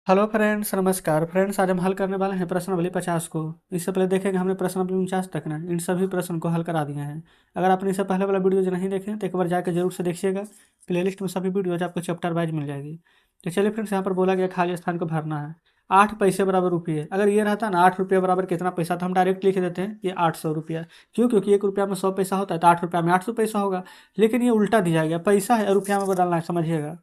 Hello friends, नमस्कार friends. आज हम हल करने वाले हैं प्रश्नावली 50 को। इससे पहले देखेंगे हमने प्रश्नावली 49 तक ना इन सभी प्रश्न को हल करा दिए हैं। अगर आपने इससे पहले वाला वीडियो जो नहीं देखे तो एक बार जाकर जरूर से देखिएगा। प्लेलिस्ट में सभी वीडियोज आपको चैप्टर वाइज मिल जाएगी। तो चलिए फ्रेंड्स, यहाँ पर बोला गया खाली स्थान को भरना है। 8 पैसे बराबर रुपये। अगर ये रहता ना 8 रुपये बराबर कितना पैसा, तो हम डायरेक्ट लिख देते हैं ये 800 रुपया। क्यों? क्योंकि 1 रुपया में 100 पैसा होता है, तो 8 रुपया में 800 पैसा होगा। लेकिन ये उल्टा दिया गया, पैसा है और रुपया में बदलना है, समझिएगा।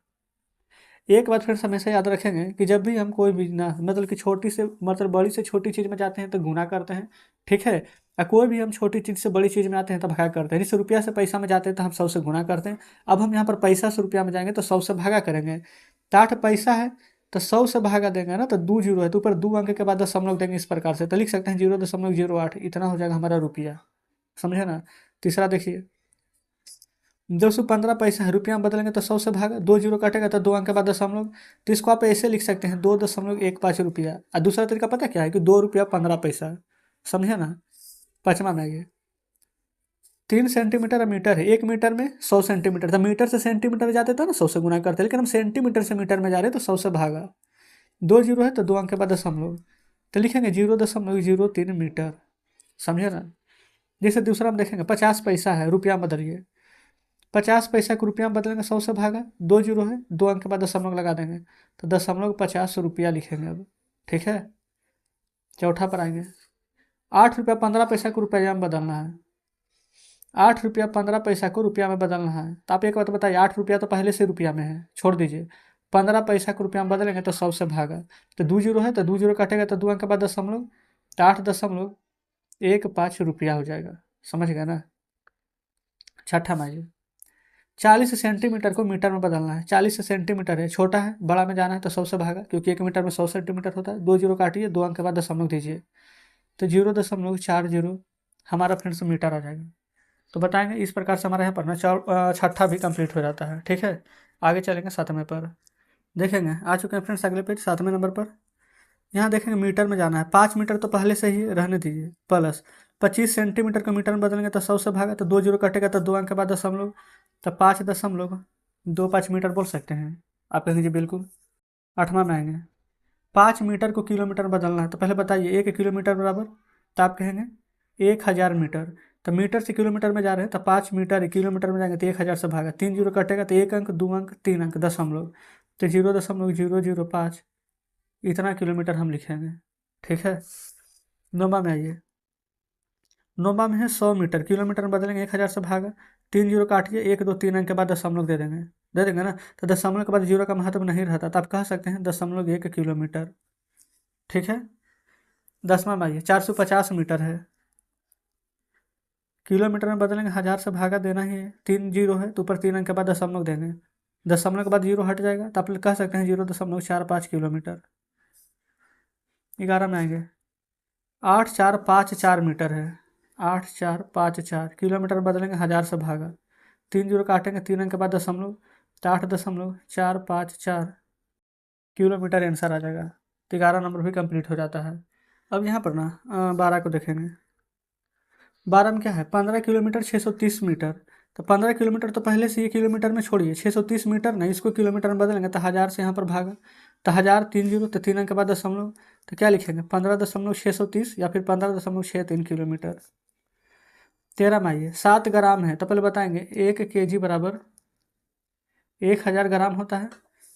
एक बात फिर हमेशा याद रखेंगे कि जब भी हम कोई भी ना मतलब कि छोटी से मतलब बड़ी से छोटी चीज़ में जाते हैं तो गुना करते हैं, ठीक है। या कोई भी हम छोटी चीज़ से बड़ी चीज़ में आते हैं तो भागा करते हैं। जैसे रुपया से पैसा में जाते हैं तो हम 100 से गुना करते हैं। अब हम यहाँ पर पैसा से रुपया में जाएंगे तो 100 से भागा करेंगे। तो 8 पैसा है तो 100 से भागा देंगे ना, तो 2 जीरो है तो ऊपर 2 अंक के बाद दशमलव देंगे। इस प्रकार से तो लिख सकते हैं 0.08, इतना हो जाएगा हमारा रुपया। समझे ना। तीसरा देखिए, 215 पैसा है, रुपया में बदलेंगे तो 100 से भागा, 2 जीरो कटेगा तो 2 अंक के बाद दशमलव। तो इसको आप ऐसे लिख सकते हैं 2.15 रुपया। और दूसरा तरीका पता क्या है कि 2 रुपया 15 पैसा। समझे ना। पाँचवा में आगे 3 सेंटीमीटर मीटर है, 1 मीटर में 100 सेंटीमीटर। तो मीटर से सेंटीमीटर में जाते थे ना 100 से गुना करते, लेकिन हम सेंटीमीटर से मीटर में जा रहे हैं तो 100 से भागा। 2 जीरो है तो 2 अंक के बाद दशमलव, तो लिखेंगे 0.03 मीटर। समझे ना। जैसे दूसरा हम देखेंगे 50 पैसा है, रुपया में बदलिए। 50 पैसा को रुपया में बदलेंगे 100 से भागा, 2 जीरो है 2 अंक के बाद दशमलव लगा देंगे, तो 50 रुपया लिखेंगे अब। ठीक है। चौथा पर आएंगे, 8 रुपया 15 पैसा को रुपया में बदलना है। 8 रुपया 15 पैसा को रुपया में बदलना है। तो आप एक बात बताइए, 8 रुपया तो पहले से रुपया में है, छोड़ दीजिए। 15 पैसा को रुपया में बदलेंगे तो 100 से भागा, तो 2 जीरो है तो 2 जीरो कटेगा तो 2 अंक के बाद दशमलव, तो 8.15 रुपया हो जाएगा। समझ गए ना। छठा माइए, 40 सेंटीमीटर को मीटर में बदलना है। 40 सेंटीमीटर है, छोटा है, बड़ा में जाना है तो 100 से भागा, क्योंकि 1 मीटर में 100 सेंटीमीटर होता है। 2 जीरो काटिए, 2 अंक के बाद दशमलव दीजिए, तो 0.40 हमारा फ्रेंड्स मीटर आ जाएगा। तो बताएंगे इस प्रकार से हमारे यहाँ पर ना छठा भी कंप्लीट हो जाता है। ठीक है। आगे चलेंगे सातवें पर। देखेंगे आ चुके हैं फ्रेंड्स अगले पेज, सातवें नंबर पर। यहाँ देखेंगे मीटर में जाना है। 5 मीटर तो पहले से ही रहने दीजिए, प्लस 25 सेंटीमीटर को मीटर में बदलेंगे तो 100 से भागा, तो 2 जीरो कटेगा तो 2 अंक के बाद दशमलव, तो 5.25 मीटर बोल सकते हैं। आप कहेंगे जी बिल्कुल। आठवां में आएंगे, 5 मीटर को किलोमीटर में बदलना है। तो पहले बताइए 1 किलोमीटर बराबर, तो आप कहेंगे 1000 मीटर। तो मीटर से किलोमीटर में जा रहे हैं तो 5 मीटर किलोमीटर में जाएंगे तो 1000 से भागा, 3 जीरो कटेगा तो 1 अंक 2 अंक 3 अंक दशमलव, तो 0.005 इतना किलोमीटर हम लिखेंगे। ठीक है। नौवा में आइए, नौवा में है 100 मीटर, किलोमीटर में बदलेंगे 1000 से भागा, 3 जीरो काटिए, 1 2 3 अंक के बाद दशमलव दे देंगे ना। तो दशमलव के बाद जीरो का महत्व नहीं रहता, तो आप कह सकते हैं 0.1 किलोमीटर। ठीक है। 10वां में आइए, 450 मीटर है, किलोमीटर में बदलेंगे 1000 से भागा देना ही है, 3 जीरो है तो ऊपर 3 अंक के बाद दशमलव देंगे, दशमलव के बाद जीरो हट जाएगा, तो आप कह सकते हैं 0.45 किलोमीटर। 11 में आएंगे, 8454 मीटर है, 8454 किलोमीटर में बदलेंगे 1000 से भागा, 3 जीरो काटेंगे 3 अंक के बाद दशमलव, तो 8.454 किलोमीटर आंसर आ जाएगा। तो 11 नंबर भी कंप्लीट हो जाता है। अब यहाँ पर ना 12 को देखेंगे। 12 में क्या है, 15 किलोमीटर 630 मीटर। तो 15 किलोमीटर तो पहले से ये किलोमीटर में छोड़िए, 630 मीटर नहीं, इसको किलोमीटर में बदलेंगे तो 1000 से यहाँ पर भागा, तो 1000 3 जीरो तो 3 अंक के बाद दशमलव, तो क्या लिखेंगे 15.630 या फिर 15.63 किलोमीटर। 13 में आइए, 7 ग्राम है, तो पहले बताएंगे 1 kg बराबर 1000 ग्राम होता है।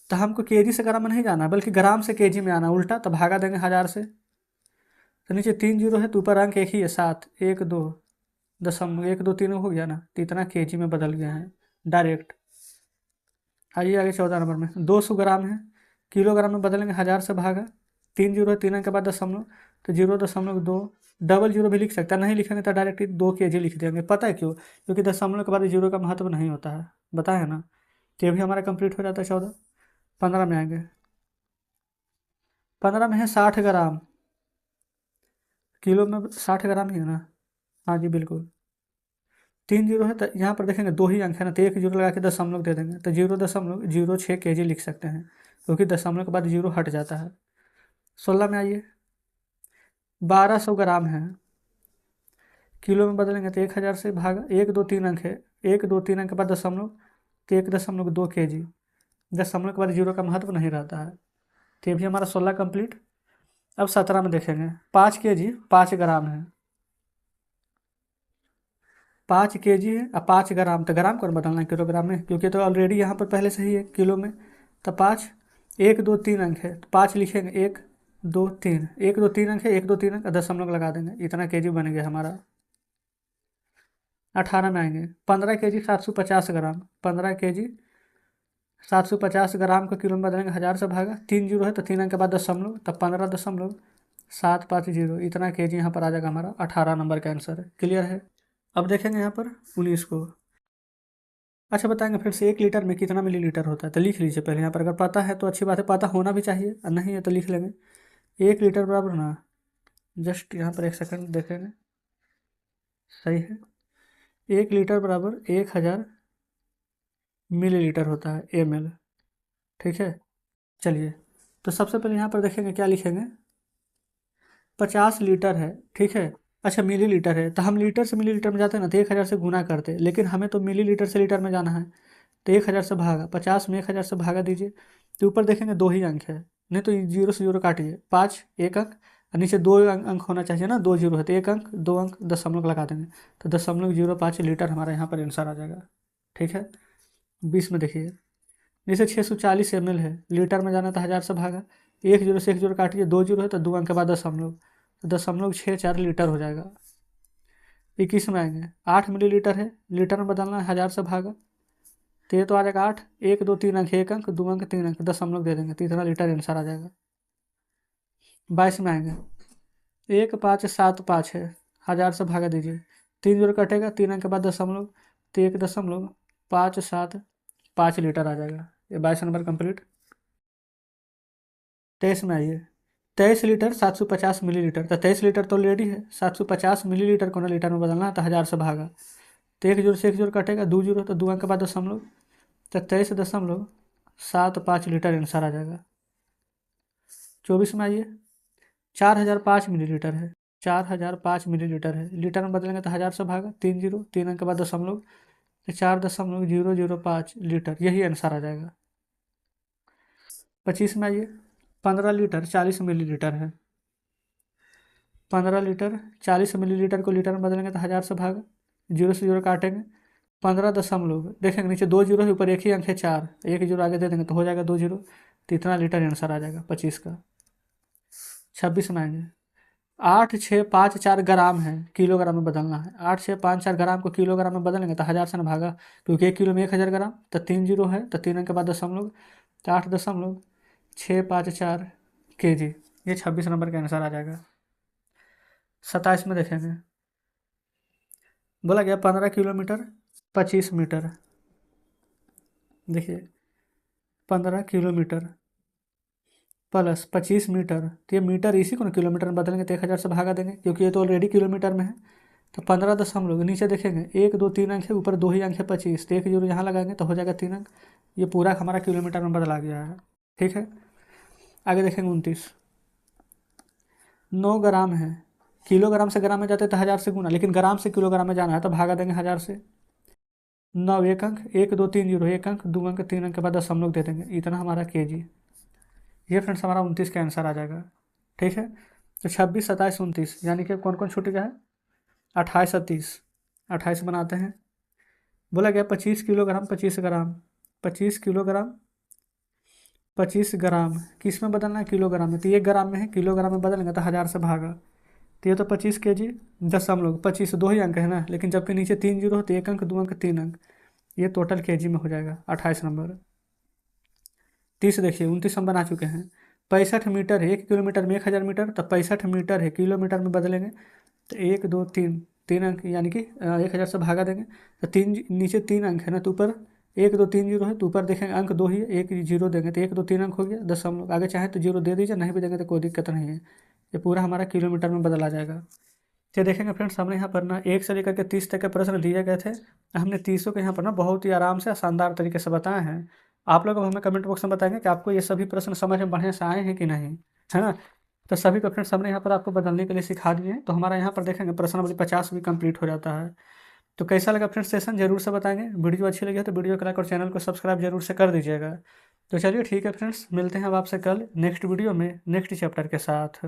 तो हमको केजी से ग्राम में नहीं जाना बल्कि ग्राम से केजी में आना, उल्टा, तो भागा देंगे 1000 से, तो नीचे 3 जीरो है तो ऊपर अंक एक ही है 7, 1 2 हो गया ना, तो इतना केजी में बदल गया है डायरेक्ट। आइए आगे 14 नंबर में, 200 ग्राम है, किलोग्राम में बदलेंगे 1000 से भागा, 3 जीरो है 3 अंक के बाद दशमलव, तो 0.2, डबल जीरो भी लिख सकता है, नहीं लिखेंगे तो डायरेक्ट 2 kg लिख देंगे। पता है क्यों? क्योंकि दशमलव के बाद जीरो का महत्व नहीं होता है, बताया ना। तो ये भी हमारा कंप्लीट हो जाता है 14। 15 में आएंगे, 15 में है 60 ग्राम, किलो में 60 ग्राम ही है ना। हाँ जी बिल्कुल। 3 जीरो है तो यहाँ पर देखेंगे 2 ही अंक है ना, तो 1 जीरो लगा के दशमलव दे देंगे, तो 0.06 kg लिख सकते हैं, क्योंकि दशमलव के बाद जीरो हट जाता है। 16 में आइए, 1200 ग्राम है, किलो में बदलेंगे तो 1000 से भागा, 1 2 3 अंक है, 1 2 3 अंक के बाद दशमलव, तो 1.2 kg, दशमलव के बाद जीरो का महत्व नहीं रहता है। तो ये भी हमारा 16 कंप्लीट। अब 17 में देखेंगे 5 kg 5 ग्राम है, 5 kg है अब 5 ग्राम, तो ग्राम को बदलना है किलोग्राम में, क्योंकि तो ऑलरेडी यहाँ पर पहले से ही है किलो में। तो 5, 1 2 3 अंक है तो 5 लिखेंगे, 1 2 3, 1 2 3 अंक है, 1 2 3 अंक, दशमलव लगा देंगे, इतना केजी बन गया हमारा। 18 में आएंगे 15 kg 750 ग्राम, 15 kg 750 ग्राम को किलो में बदलेंगे, 1000 से भागा, 3 जीरो है तो 3 अंक के बाद दशमलव, तब 15.750, इतना केजी यहाँ पर आ जाएगा हमारा। 18 नंबर का आंसर है। क्लियर है। अब देखेंगे यहाँ पर 19 को। अच्छा बताएंगे फिर से 1 लीटर में कितना मिलीलीटर होता है, तो लिख लीजिए पहले यहाँ पर, अगर पता है तो अच्छी बात है, पता होना भी चाहिए, और नहीं है तो लिख लेंगे 1 लीटर बराबर ना, जस्ट यहाँ पर 1 सेकंड देखेंगे, सही है। 1 लीटर बराबर 1000 मिलीलीटर होता है, ml। ठीक है, चलिए तो सबसे पहले यहाँ पर देखेंगे क्या लिखेंगे, 50 लीटर है, ठीक है। अच्छा मिलीलीटर है तो हम लीटर से मिलीलीटर में जाते हैं ना, तो 1000 से गुना करते, लेकिन हमें तो मिलीलीटर से लीटर में जाना है, तो 1000 से भागा, 50 में 1000 से भागा दीजिए, तो ऊपर देखेंगे 2 ही अंक है, नहीं तो जीरो से जीरो काटिए, 5 1 अंक, और नीचे 2 अंक होना चाहिए ना, 2 जीरो है तो 1 अंक 2 अंक दशमलव लगा देंगे, तो 0.05 लीटर हमारा यहाँ पर आंसर आ जाएगा। ठीक है। 20 में देखिए, जैसे 640 ml है, लीटर में जाना था 1000 से भागा, 1 जीरो से 1 जीरो काटिए, 2 जीरो है तो 2 अंक के बाद दशमलव, तो 0.64 लीटर हो जाएगा। 21 में आएंगे 8 मिलीलीटर है, लीटर में बदलना है, 1000 से भागा, तो ये तो आ जाएगा 8, 1 2 3 अंक, 1 अंक 2 अंक 3 अंक, दशमलव दे देंगे, तो इतना लीटर आंसर आ जाएगा। 22 में आएंगे 1575 है, 1000 से भागा दीजिए, 3 जीरो कटेगा, 3 अंक के बाद दशमलव, तो 1.575 लीटर आ जाएगा। ये 22 नंबर कंप्लीट। 23 में आइए, 23 लीटर 750 मिलीलीटर, तो 23 लीटर तो ऑलरेडी है, 750 मिलीलीटर को ना लीटर में बदलना है, तो 1000 से भागा, तो 1 जीरो से 1 जीरो कटेगा, 2 जीरो तो 2 अंक के बाद दशमलव, तो 23.75 लीटर आंसर आ जाएगा। 24 में आइए, 4005 मिलीलीटर है, 4005 मिलीलीटर है, लीटर में बदलेंगे तो 1000 से भागा, 3 जीरो 3 अंक के बाद दशमलव, तो 4.005 लीटर, यही आंसर आ जाएगा। 25 में आइए, 15 लीटर 40 मिलीलीटर है, 15 लीटर 40 मिलीलीटर को लीटर में बदलेंगे तो 1000 से भागा, जीरो से जीरो काटेंगे, 15 दशमलव, देखेंगे नीचे 2 जीरो है, ऊपर एक ही अंक है 4, 1 जीरो आगे दे देंगे तो हो जाएगा 2 जीरो, तो इतना लीटर आंसर आ जाएगा 25 का। 26 में आएंगे, 8654 ग्राम है, किलोग्राम में बदलना है, 8654 ग्राम को किलोग्राम में बदलेंगे तो 1000 से ना भागा, क्योंकि 1 किलो में 1000 ग्राम, तो 3 जीरो है तो 3 अंक के बाद दशमलव, तो 8.654 kg, ये 26 नंबर का आंसर आ जाएगा। 27 में देखेंगे, बोला गया 15 किलोमीटर 25 मीटर, देखिए 15 किलोमीटर प्लस 25 मीटर, तो ये मीटर इसी को ना किलोमीटर में बदलेंगे तो 1000 से भागा देंगे, क्योंकि ये तो ऑलरेडी किलोमीटर में है, तो 15 दशमलव, नीचे देखेंगे 1 2 3 अंक है, ऊपर 2 ही अंक है 25, तो 1 जीरो यहाँ लगाएंगे तो हो जाएगा 3 अंक, ये पूरा हमारा किलोमीटर में बदला गया है। ठीक है। आगे देखेंगे 29, 9 ग्राम है, किलोग्राम से ग्राम में जाते तो 1000 से गुना, लेकिन ग्राम से किलोग्राम में जाना है तो भागा देंगे 1000 से, 9 1 अंक, 1 2 3 जीरो 1 अंक 2 अंक 3 अंक के बाद दशमलव दे देंगे, इतना हमारा kg। ये फ्रेंड्स हमारा 29 का आंसर आ जाएगा। ठीक है। तो 26 27 29, यानी कि कौन कौन छूट गया है, 28 और 30, 28 बनाते हैं। बोला गया 25 किलोग्राम 25 ग्राम, 25 किलोग्राम 25 ग्राम किस में बदलना है, किलोग्राम में, तो ये ग्राम में है, किलोग्राम में बदलेंगे तो 1000 से भागा, तो ये तो 25 kg दशमलव, 25 2 ही अंक है ना, लेकिन जबकि नीचे 3 जीरो हो तो 1 अंक 2 अंक 3 अंक, ये टोटल kg में हो जाएगा 28 नंबर। 30 देखिए, 29 हम बना चुके हैं, 65 मीटर है, 1 किलोमीटर में 1000 मीटर, तो 65 मीटर है, किलोमीटर में बदलेंगे तो 1 2 3 3 अंक, यानी कि 1000 से भागा देंगे, तो 3 नीचे 3 अंक है ना, तो ऊपर 1 2 3 जीरो है, तो ऊपर देखेंगे अंक 2 ही है, 1 जीरो देंगे तो 1 2 3 अंक हो गया, दशमलव, आगे चाहे तो जीरो दे दीजिए, नहीं भी देंगे तो कोई दिक्कत नहीं है, ये पूरा हमारा किलोमीटर में बदला जाएगा। तो देखेंगे फ्रेंड्स, हमने यहाँ पर ना 1 से लेकर के 30 तक के प्रश्न दिए गए थे, हमने 30 को यहाँ पर ना बहुत ही आराम से शानदार तरीके से बताए हैं। आप लोग हमें कमेंट बॉक्स में बताएंगे कि आपको ये सभी प्रश्न समझ में बढ़िया से आए हैं कि नहीं, है ना। तो सभी को फ्रेंड्स हमने यहाँ पर आपको बदलने के लिए सिखा दिए हैं, तो हमारा यहाँ पर देखेंगे प्रश्न नंबर 50 भी कंप्लीट हो जाता है। तो कैसा लगा फ्रेंड्स सेशन, जरूर से बताएंगे। वीडियो अच्छी लगी है तो वीडियो को लाइक और चैनल को सब्सक्राइब जरूर से कर दीजिएगा। तो चलिए ठीक है फ्रेंड्स, मिलते हैं अब आपसे कल नेक्स्ट वीडियो में नेक्स्ट चैप्टर के साथ।